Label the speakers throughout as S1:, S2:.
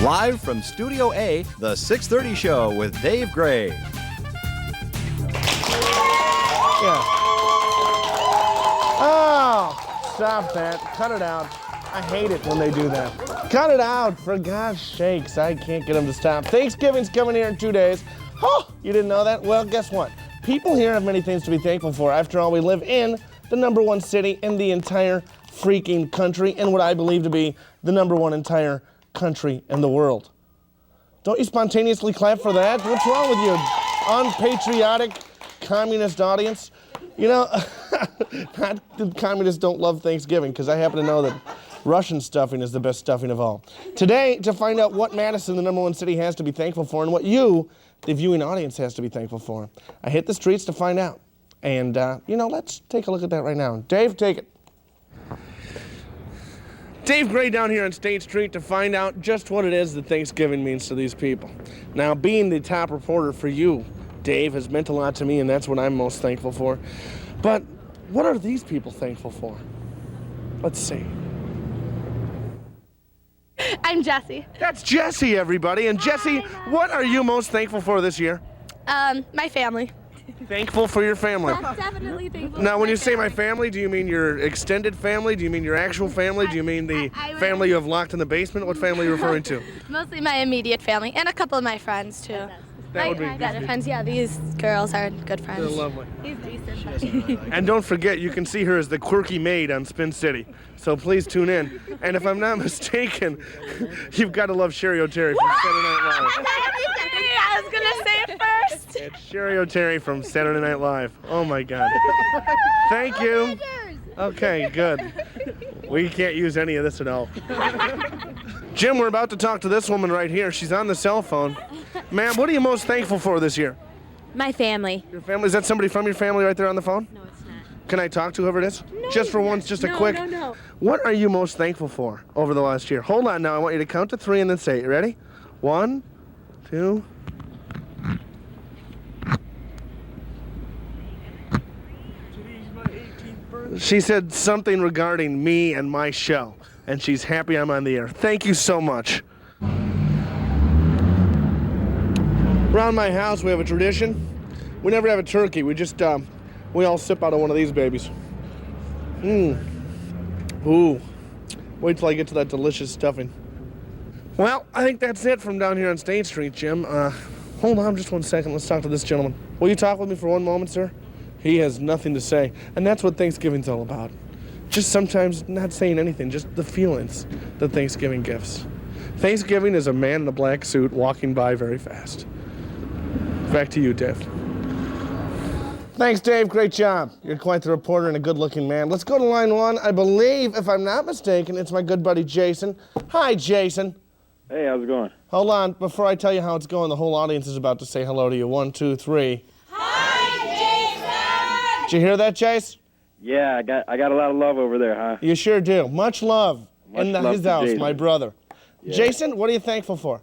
S1: Live from Studio A, the 6:30 Show with Dave Gray.
S2: Yeah. Oh, stop that. Cut it out. I hate it when they do that. Cut it out, for God's sakes. I can't get them to stop. Thanksgiving's coming here in 2 days. Oh, you didn't know that? Well, guess what? People here have many things to be thankful for. After all, we live in the #1 city in the entire freaking country, and what I believe to be the #1 entire country in the world. Don't you spontaneously clap for that? What's wrong with you, unpatriotic communist audience? You know, the communists don't love Thanksgiving, because I happen to know that Russian stuffing is the best stuffing of all. Today, to find out what Madison, the #1 city, has to be thankful for, and what you, the viewing audience, has to be thankful for, I hit the streets to find out. And, let's take a look at that right now. Dave, take it. Dave Gray down here on State Street to find out just what it is that Thanksgiving means to these people. Now, being the top reporter for you, Dave, has meant a lot to me, and that's what I'm most thankful for. But what are these people thankful for? Let's see.
S3: I'm Jessie.
S2: That's Jessie, everybody. And Jessie, what are you most thankful for this year?
S3: My family.
S2: Thankful for your family.
S3: Definitely thankful.
S2: Now, when you say my family, do you mean your extended family? Do you mean your actual family? Do you mean the family you have locked in the basement? What family are you referring to?
S3: Mostly my immediate family and a couple of my friends too.
S2: That would be
S3: my better friends. Yeah, these girls are good friends.
S2: They're lovely.
S3: He's decent.
S2: And don't forget, you can see her as the quirky maid on Spin City. So please tune in. And if I'm not mistaken, you've got to love Sherry O'Terry from Saturday Night Live.
S3: I was gonna say it first.
S2: It's Sherry O'Terry from Saturday Night Live. Oh my God. Thank you. Okay, good. We can't use any of this at all. Jim, we're about to talk to this woman right here. She's on the cell phone. Ma'am, what are you most thankful for this year?
S4: My family.
S2: Your family? Is that somebody from your family right there on the phone?
S4: No, it's not.
S2: Can I talk to whoever it is?
S4: No,
S2: just for once, just a quick.
S4: No.
S2: What are you most thankful for over the last year? Hold on now. I want you to count to 3 and then say it. You ready? 1, 2. She said something regarding me and my show, and she's happy I'm on the air. Thank you so much. Around my house, we have a tradition. We never have a turkey. We just, we all sip out of one of these babies. Ooh. Wait till I get to that delicious stuffing. Well, I think that's it from down here on State Street, Jim. Hold on just one second. Let's talk to this gentleman. Will you talk with me for one moment, sir? He has nothing to say. And that's what Thanksgiving's all about. Just sometimes not saying anything, just the feelings that Thanksgiving gives. Thanksgiving is a man in a black suit walking by very fast. Back to you, Dave. Thanks, Dave. Great job. You're quite the reporter and a good-looking man. Let's go to line 1. I believe, if I'm not mistaken, it's my good buddy Jason. Hi, Jason.
S5: Hey, how's it going?
S2: Hold on. Before I tell you how it's going, the whole audience is about to say hello to you. 1, 2, 3.
S5: Hi,
S2: Jason! Did you hear that, Jace?
S5: Yeah, I got a lot of love over there, huh?
S2: You sure do. Much love
S5: Much
S2: in
S5: love
S2: his
S5: to
S2: house,
S5: Jason.
S2: my brother.
S5: Yeah.
S2: Jason, what are you thankful for?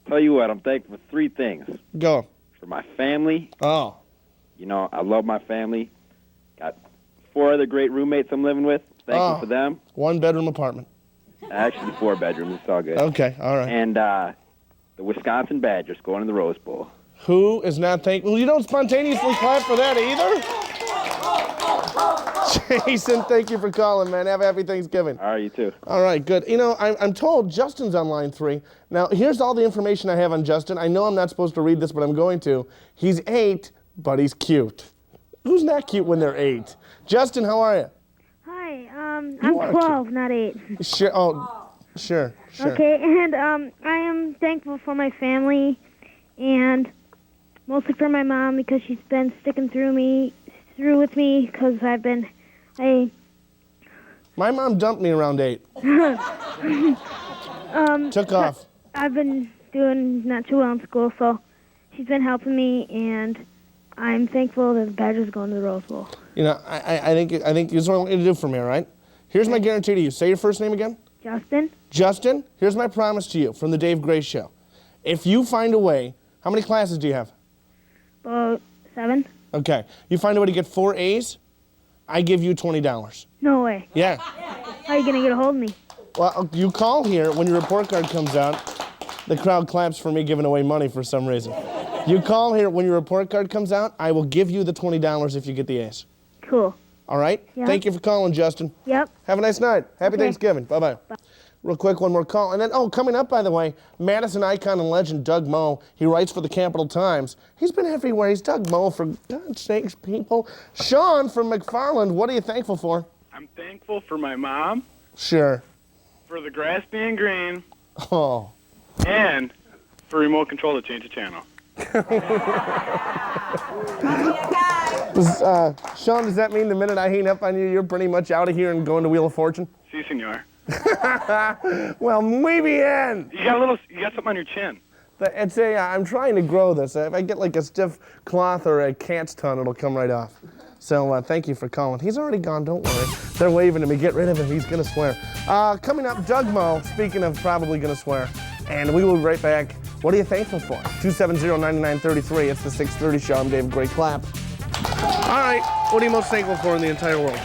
S5: Tell you what, I'm thankful for 3 things.
S2: Go.
S5: For my family.
S2: Oh.
S5: You know, I love my family. Got 4 other great roommates I'm living with. Thankful for them.
S2: 1-bedroom apartment.
S5: Actually, 4 bedrooms. It's all good.
S2: Okay, all right.
S5: And the Wisconsin Badgers going to the Rose Bowl.
S2: Who is not thankful? Well, you don't spontaneously clap for that either? Jason, thank you for calling, man. Have a happy Thanksgiving.
S5: All right, you too.
S2: All right, good. You know, I'm told Justin's on line 3. Now, here's all the information I have on Justin. I know I'm not supposed to read this, but I'm going to. He's 8, but he's cute. Who's not cute when they're 8? Justin, how are you?
S6: Hi, I'm 12, not 8.
S2: Sure. Oh, sure.
S6: Okay, and I am thankful for my family, and mostly for my mom because she's been sticking through with me because
S2: My mom dumped me around 8. Took off.
S6: I've been doing not too well in school, so she's been helping me, and I'm thankful that the Badgers are going to the Rose Bowl.
S2: You know, I think this is what I want you to do for me, all right? Here's my guarantee to you. Say your first name again.
S6: Justin?
S2: Justin, here's my promise to you from the Dave Gray Show. If you find a way, how many classes do you have?
S6: About 7.
S2: Okay. You find a way to get 4 A's, I give you $20.
S6: No way.
S2: Yeah.
S6: How are you going to get a hold of me?
S2: Well, you call here when your report card comes out, The crowd claps for me giving away money for some reason. You call here when your report card comes out. I will give you the $20 if you get the ace.
S6: Cool.
S2: All right?
S6: Yeah.
S2: Thank you for calling, Justin.
S6: Yep.
S2: Have a nice night. Happy
S6: Okay.
S2: Thanksgiving. Bye-bye. Real quick, one more call. And then, coming up, by the way, Madison icon and legend Doug Moe. He writes for the Capital Times. He's been everywhere. He's Doug Moe, for God's sakes, people. Sean from McFarland, what are you thankful for?
S7: I'm thankful for my mom,
S2: Sure.
S7: for the grass being green,
S2: Oh.
S7: and for remote control to change the channel.
S2: Sean, does that mean the minute I hang up on you, you're pretty much out of here and going to Wheel of Fortune?
S7: Si, senor.
S2: Well, muy bien.
S7: You got something on your chin.
S2: It's I'm trying to grow this. If I get like a stiff cloth or a cat's tongue, it'll come right off. So thank you for calling. He's already gone, don't worry. They're waving to me. Get rid of him. He's going to swear. Coming up, Doug Moe, speaking of probably going to swear. And we will be right back. What are you thankful for? 270-9933. It's the 630 show. I'm Dave. Great clap. All right. What are you most thankful for in the entire world?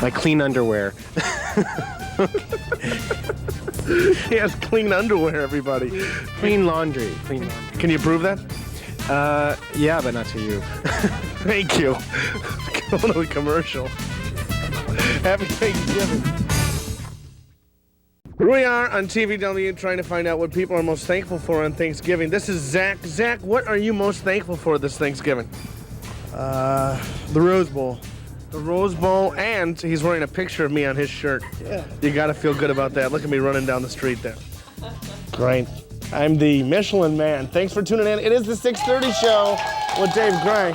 S8: My clean underwear.
S2: He has clean underwear, everybody.
S8: Clean laundry.
S2: Can you prove that?
S8: Yeah, but not to you.
S2: Thank you. Going to a commercial. Happy Thanksgiving. Here we are on TVW trying to find out what people are most thankful for on Thanksgiving. This is Zach. Zach, what are you most thankful for this Thanksgiving?
S9: The Rose Bowl.
S2: The Rose Bowl, and he's wearing a picture of me on his shirt.
S9: Yeah.
S2: You got to feel good about that. Look at me running down the street there. Great. I'm the Michelin Man. Thanks for tuning in. It is the 630 show with Dave Gray.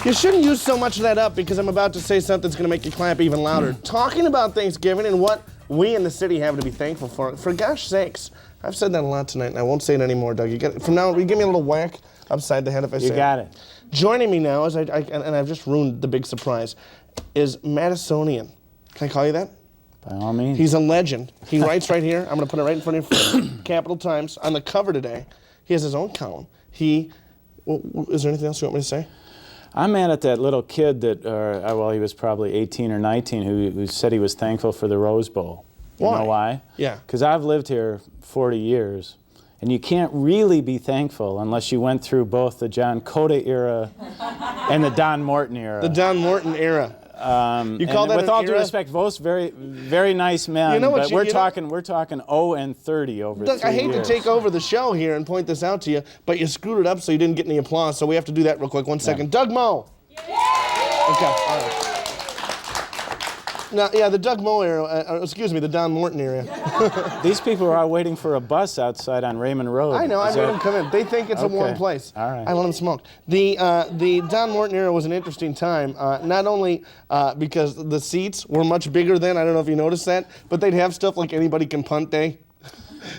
S2: You shouldn't use so much of that up because I'm about to say something that's going to make you clap even louder. Talking about Thanksgiving and what we in the city have to be thankful for. For gosh sakes, I've said that a lot tonight, and I won't say it anymore, Doug. You get it. From now on, will you give me a little whack upside the head if I say it?
S9: You got it.
S2: Joining me now, and I've just ruined the big surprise, is Madisonian. Can I call you that?
S9: By all means.
S2: He's a legend. He writes right here. I'm going to put it right in front of your Capital Times. On the cover today, he has his own column. Is there anything else you want me to say?
S9: I'm mad at that little kid that, he was probably 18 or 19, who said he was thankful for the Rose Bowl. You
S2: Why?
S9: know why?
S2: Yeah.
S9: Because I've lived here 40 years, and you can't really be thankful unless you went through both the John Cota era and the Don Morton era.
S2: The Don Morton era. You call that
S9: with
S2: an
S9: all due
S2: era?
S9: respect, both very, very nice men.
S2: You know what
S9: but
S2: you-
S9: we're
S2: you know-
S9: talking 0 and 30 over
S2: Doug,
S9: 3
S2: I hate
S9: years.
S2: to take over the show here and point this out to you, but you screwed it up so you didn't get any applause, so we have to do that real quick. 1 second. Doug Moe. Okay, all right. Now, yeah, the Doug Moe era, the Don Morton era.
S9: These people are all waiting for a bus outside on Raymond Road.
S2: I know, I
S9: Is
S2: made
S9: that-
S2: them come in. They think it's a warm
S9: Okay.
S2: place.
S9: All right.
S2: I let them smoke. The Don Morton era was an interesting time, not only because the seats were much bigger then, I don't know if you noticed that, but they'd have stuff like Anybody Can Punt Day.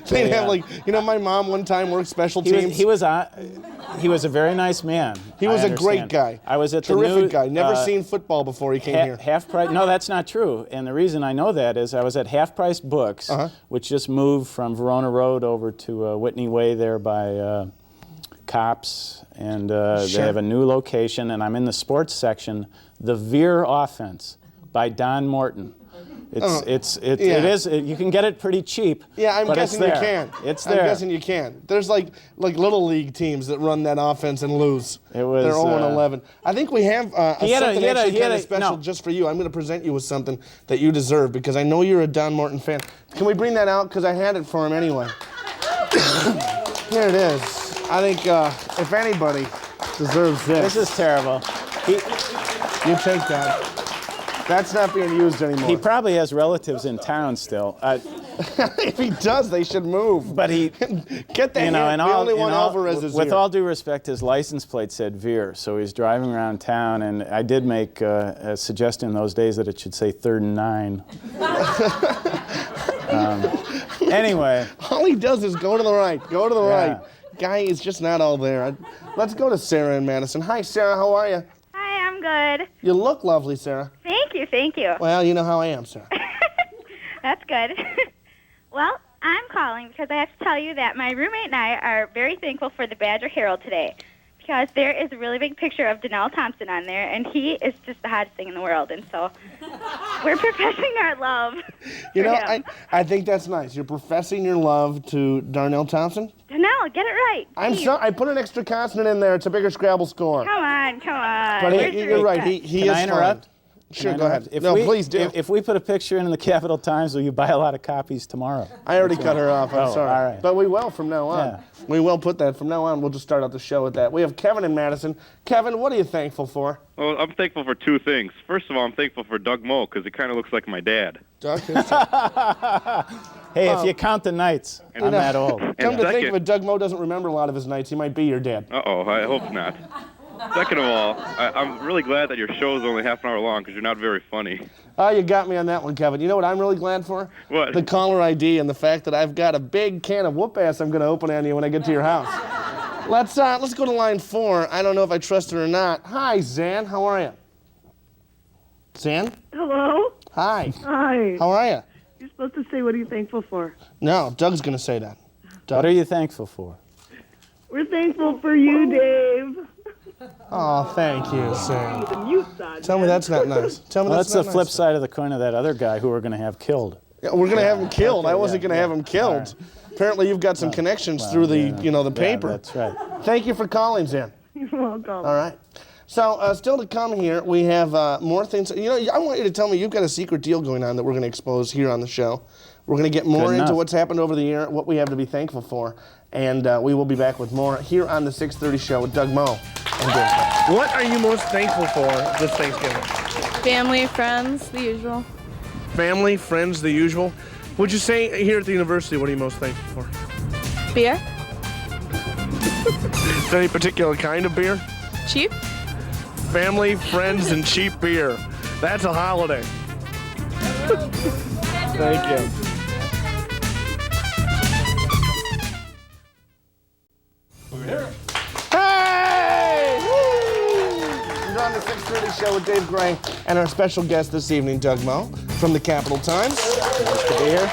S2: They'd have my mom one time worked special teams.
S9: He was a very nice man.
S2: He was
S9: I
S2: a great
S9: understand.
S2: guy.
S9: I was at
S2: Terrific
S9: the new,
S2: guy. Never seen football before he came here.
S9: Half Price. No, that's not true. And the reason I know that is I was at Half Price Books, which just moved from Verona Road over to Whitney Way there by Cops, and they have a new location. And I'm in the sports section, The Veer Offense by Don Morton. It is. You can get it pretty cheap.
S2: Yeah, I'm
S9: but
S2: guessing
S9: it's
S2: you
S9: there.
S2: can.
S9: It's there.
S2: I'm guessing you can. There's like little league teams that run that offense and lose.
S9: It was,
S2: They're 0-11. I think we have something actually kind of special
S9: no.
S2: just for you. I'm going to present you with something that you deserve because I know you're a Don Morton fan. Can we bring that out? Because I had it for him anyway. Here it is. I think if anybody deserves this.
S9: This is terrible.
S2: You take that. That's not being used anymore.
S9: He probably has relatives in town still.
S2: If he does, they should move.
S9: But he,
S2: get that.
S9: and
S2: the only one Alvarez is
S9: with
S2: here.
S9: all due respect, his license plate said Veer, so he's driving around town, and I did make a suggestion in those days that it should say 3rd and 9. Anyway.
S2: All he does is go to the right, go to the right. Guy is just not all there. Let's go to Sarah in Madison. Hi, Sarah, how are you?
S10: Hi, I'm good.
S2: You look lovely, Sarah.
S10: Thank you.
S2: Well, you know how I am, Sarah.
S10: That's good. Well, I'm calling because I have to tell you that my roommate and I are very thankful for the Badger Herald today because there is a really big picture of Donnell Thompson on there, and he is just the hottest thing in the world. And so We're professing our love.
S2: You
S10: for
S2: know,
S10: him.
S2: I think that's nice. You're professing your love to Darnell Thompson.
S10: Darnell, get it right.
S2: I'm
S10: Please.
S2: sorry. I put an extra consonant in there. It's a bigger Scrabble score.
S10: Come on.
S2: But
S10: Where's the
S2: you're right.
S10: respect?
S2: He
S9: Can
S2: is
S9: I interrupt?
S2: fine. Sure,
S9: Can I
S2: go
S9: interrupt?
S2: ahead. No, please do.
S9: If we put a picture in the Capital Times, will you buy a lot of copies tomorrow?
S2: I already cut her off. I'm
S9: Oh,
S2: sorry.
S9: all right.
S2: But we will from now on.
S9: Yeah.
S2: We will put that from now on. We'll just start out the show with that. We have Kevin in Madison. Kevin, what are you thankful for?
S11: Well, I'm thankful for two things. First of all, I'm thankful for Doug Moe because he kind of looks like my dad.
S2: Doug?
S9: Hey, if you count the nights, I'm that old.
S2: Come to think of it, Doug Moe doesn't remember a lot of his nights. He might be your dad.
S11: Uh-oh, I hope not. Second of all, I'm really glad that your show is only half an hour long because you're not very funny.
S2: Oh, you got me on that one, Kevin. You know what I'm really glad for?
S11: What?
S2: The caller ID and the fact that I've got a big can of whoop ass I'm going to open on you when I get to your house. Let's go to line 4. I don't know if I trust her or not. Hi, Zan. How are you? Zan?
S12: Hello?
S2: Hi.
S12: Hi.
S2: How are you?
S12: You're supposed to say, what are you thankful for?
S2: No, Doug's going to say that. Doug.
S9: What are you thankful for?
S12: We're thankful for you, Dave.
S2: Oh, thank you, Zan.
S12: Even you, son.
S2: Tell me that's not nice. Tell me
S9: Well,
S2: that's
S9: that's the
S2: not
S9: flip
S2: nice.
S9: side of the coin of that other guy who we're going to have killed.
S2: Yeah, we're going to have him killed.
S9: Okay,
S2: I wasn't
S9: yeah,
S2: going to have him killed. Apparently, you've got some connections through the, the paper.
S9: Yeah, that's right.
S2: Thank you for calling, Zan.
S12: You're welcome.
S2: All right. So, still to come here, we have more things. You know, I want you to tell me you've got a secret deal going on that we're going to expose here on the show. We're going to get more
S9: Good
S2: into
S9: enough.
S2: what's happened over the year, what we have to be thankful for, and we will be back with more here on the 6:30 show with Doug Moe and Dave Moe. What are you most thankful for this Thanksgiving?
S3: Family, friends, the usual.
S2: Family, friends, the usual. Would you say here at the university, what are you most thankful for?
S3: Beer?
S2: Is there any particular kind of beer?
S3: Cheap?
S2: Family, friends, and cheap beer. That's a holiday. Thank you. Hey! Woo! You're on the 6:30 show with Dave Gray and our special guest this evening, Doug Moe from the Capital Times. Nice to be here.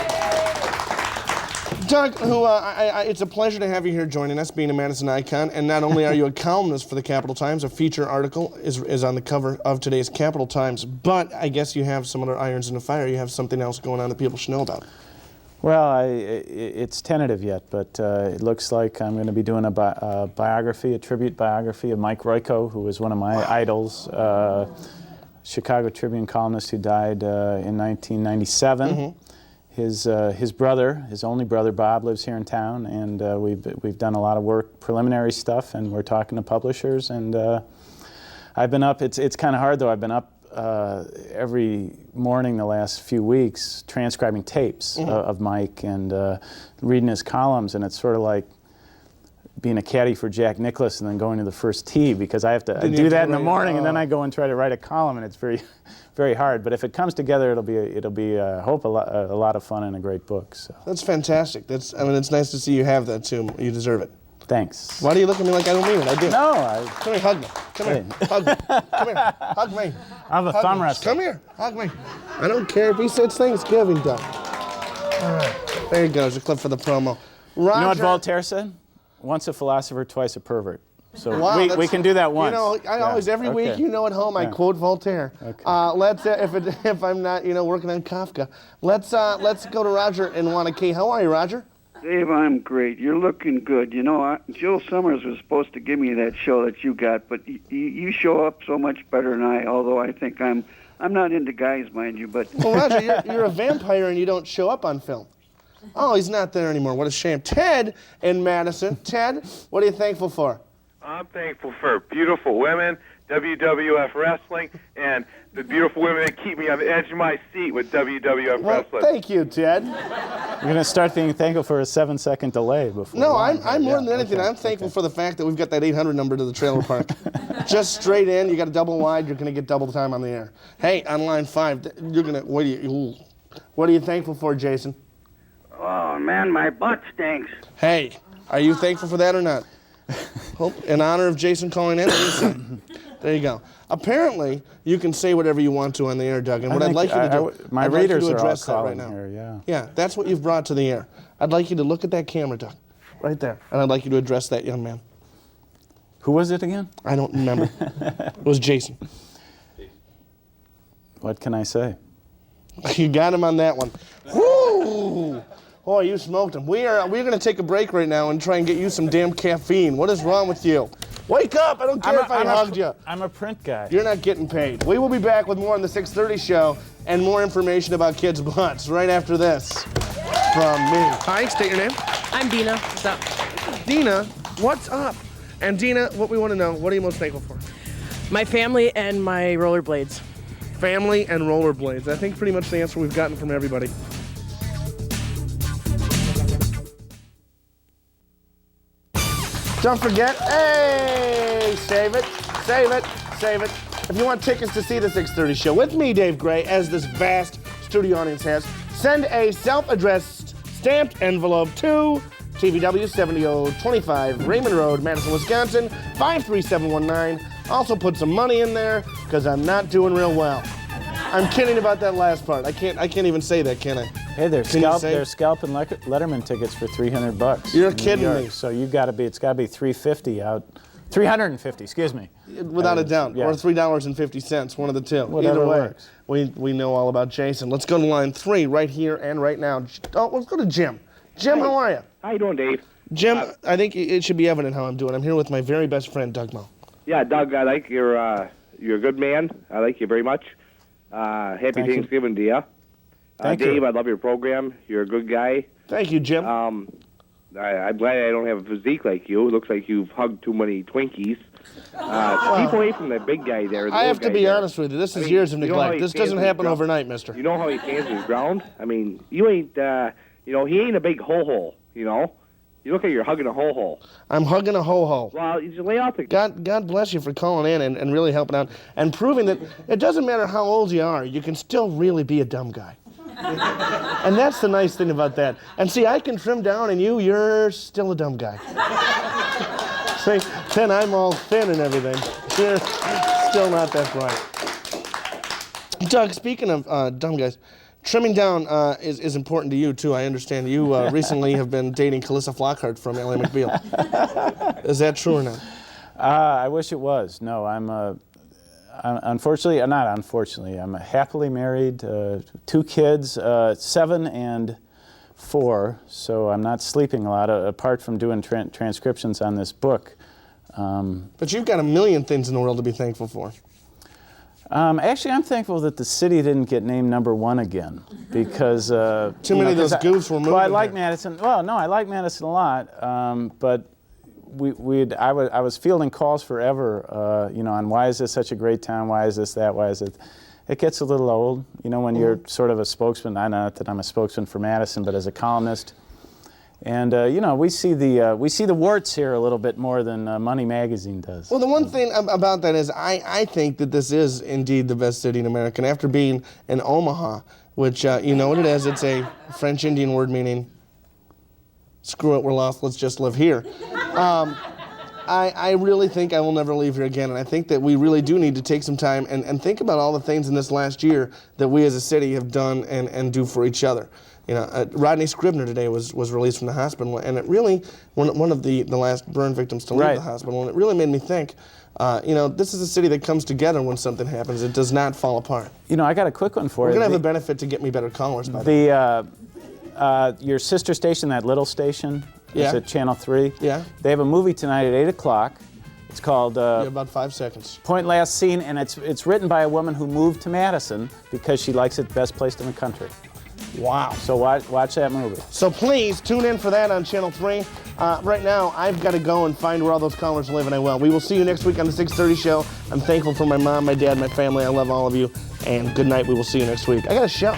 S2: Doug, who it's a pleasure to have you here joining us, being a Madison icon. And not only are you a columnist for the Capital Times, a feature article is on the cover of today's Capital Times, but I guess you have some other irons in the fire. You have something else going on that people should know about.
S9: Well, it's tentative yet, but it looks like I'm going to be doing a biography, a tribute biography of Mike Royko, who was one of my idols, Chicago Tribune columnist who died in 1997.
S2: Mm-hmm.
S9: His brother, his only brother, Bob, lives here in town, and we've done a lot of work, preliminary stuff, and we're talking to publishers. And I've been up. It's kind of hard though. I've been up every morning the last few weeks transcribing tapes of Mike and reading his columns, and it's sort of like being a caddy for Jack Nicklaus and then going to the first tee, because I have to do that in the morning and then I go and try to write a column, and it's very hard. But if it comes together, it'll be I hope a lot of fun and a great book. So.
S2: That's fantastic. It's nice to see you have that too. You deserve it.
S9: Thanks.
S2: Why do you look at me like I don't mean it? I do.
S9: No,
S2: Come here, hug me. Come here, hug me. Come here, hug me.
S9: I have a
S2: Hug
S9: thumb
S2: me.
S9: wrestler.
S2: Come here, hug me. I don't care if he says Thanksgiving, Doug. All right, there you go. There's a clip for the promo. Roger.
S9: You know what Voltaire said? Once a philosopher, twice a pervert. So
S2: Wow,
S9: we can do that once.
S2: You know, I always every week, you know, at home I quote Voltaire.
S9: Okay.
S2: Let's if I'm not, working on Kafka, let's go to Roger in Wanakee. How are you, Roger?
S13: Dave, I'm great. You're looking good. You know, Jill Summers was supposed to give me that show that you got, but you show up so much better than I. Although I think I'm not into guys, mind you. But
S2: well, Roger, you're a vampire and you don't show up on film. Oh, he's not there anymore. What a shame. Ted in Madison. Ted, what are you thankful for?
S7: I'm thankful for beautiful women, WWF wrestling, and the beautiful women that keep me on the edge of my seat with WWF
S2: Well,
S7: wrestling.
S2: thank you, Ted.
S9: You're going to start being thankful for a 7-second delay before.
S2: No,
S9: long.
S2: I'm more than anything. I'm thankful for the fact that we've got that 800 number to the trailer park. Just straight in. You got a double wide. You're going to get double the time on the air. Hey, on line 5, you're going to. What are you thankful for, Jason?
S13: oh man, my butt stinks.
S2: Hey, are you thankful for that or not? Hope in honor of Jason calling in. There you go. Apparently, you can say whatever you want to on the air, Doug. And what I'd like you to do,
S9: my
S2: I'd like you
S9: readers
S2: to
S9: are all
S2: address that right
S9: calling
S2: now.
S9: here. Yeah.
S2: Yeah, that's what you've brought to the air. I'd like you to look at that camera, Doug, right there, and I'd like you to address that young man.
S9: Who was it again?
S2: I don't remember. It was Jason.
S9: What can I say?
S2: You got him on that one. Woo! Oh, you smoked him. We're going to take a break right now and try and get you some damn caffeine. What is wrong with you? Wake up! I don't care if I hugged you.
S9: I'm a print guy.
S2: You're not getting paid. We will be back with more on the 6:30 show and more information about kids' butts right after this from me. Hi, state your name.
S14: I'm Dina. What's up?
S2: Dina, what's up? And Dina, what we want to know, what are you most thankful for?
S14: My family and my rollerblades.
S2: Family and rollerblades. I think pretty much the answer we've gotten from everybody. Don't forget, hey, save it. If you want tickets to see the 6:30 show with me, Dave Gray, as this vast studio audience has, send a self-addressed stamped envelope to TVW 7025 Raymond Road, Madison, Wisconsin, 53719. Also put some money in there, because I'm not doing real well. I'm kidding about that last part. I can't even say that, can I?
S9: Hey, they're scalping Letterman tickets for $300.
S2: You're kidding me.
S9: So it's got to be $350 out. $350, excuse me.
S2: Without a doubt,
S9: yeah.
S2: or $3.50, one of the two.
S9: Whatever
S2: Either way,
S9: works.
S2: we know all about Jason. Let's go to line 3 right here and right now. Oh, let's go to Jim. Jim, how are you?
S15: How you doing, Dave?
S2: Jim, I think it should be evident how I'm doing. I'm here with my very best friend, Doug Moe.
S15: Yeah, Doug, I like you're a good man. I like you very much. Happy Thanksgiving to you.
S9: Thank
S15: Dave,
S9: you.
S15: I love your program. You're a good guy.
S2: Thank you, Jim.
S15: I'm glad I don't have a physique like you. It looks like you've hugged too many Twinkies. Keep away from the big guy there.
S2: I have to be honest with you. This is years of neglect. This doesn't happen overnight, mister.
S15: You know how he stands his ground? I mean, you ain't, he ain't a big ho-ho, you know? You look like you're hugging a ho-ho.
S2: I'm hugging a ho-ho.
S15: Well, you just lay out the...
S2: God bless you for calling in and really helping out and proving that it doesn't matter how old you are, you can still really be a dumb guy. And that's the nice thing about that. And see, I can trim down and you're still a dumb guy. See, then I'm all thin and everything. You're still not that bright. Doug, speaking of dumb guys, trimming down is important to you, too. I understand you recently have been dating Calissa Flockhart from Ally McBeal. Is that true or not?
S9: I wish it was. No, I'm happily married, 2 kids, 7 and 4, so I'm not sleeping a lot, apart from doing transcriptions on this book.
S2: But you've got a million things in the world to be thankful for.
S9: Actually, I'm thankful that the city didn't get named #1 again, because
S2: too many of those goofs were moving.
S9: Well, I like Madison. Well, no, I like Madison a lot, but I was fielding calls forever, on why is this such a great town? Why is this that? Why is it? It gets a little old, when you're sort of a spokesman. I know that I'm a spokesman for Madison, but as a columnist. And we see the warts here a little bit more than Money Magazine does.
S2: Well, the one thing about that is I think that this is indeed the best city in America. And after being in Omaha, which you know what it is, it's a French Indian word meaning screw it, we're lost, let's just live here. I really think I will never leave here again, and I think that we really do need to take some time and think about all the things in this last year that we as a city have done and do for each other. Rodney Scribner today was released from the hospital, and it really, one of the last burn victims to leave the hospital, and it really made me think, this is a city that comes together when something happens. It does not fall apart.
S9: I got a quick one for you.
S2: We're going to have a benefit to get me better callers, by the way.
S9: Your sister station, that little station,
S2: Yeah.
S9: It's at Channel 3.
S2: Yeah.
S9: They have a movie tonight at 8 o'clock. It's called
S2: about 5 seconds.
S9: Point Last Scene, and it's written by a woman who moved to Madison because she likes it best placed in the country.
S2: Wow.
S9: So watch that movie.
S2: So please tune in for that on Channel 3. Right now, I've got to go and find where all those callers live, and I will. We will see you next week on the 6:30 show. I'm thankful for my mom, my dad, my family. I love all of you. And good night. We will see you next week. I got a show.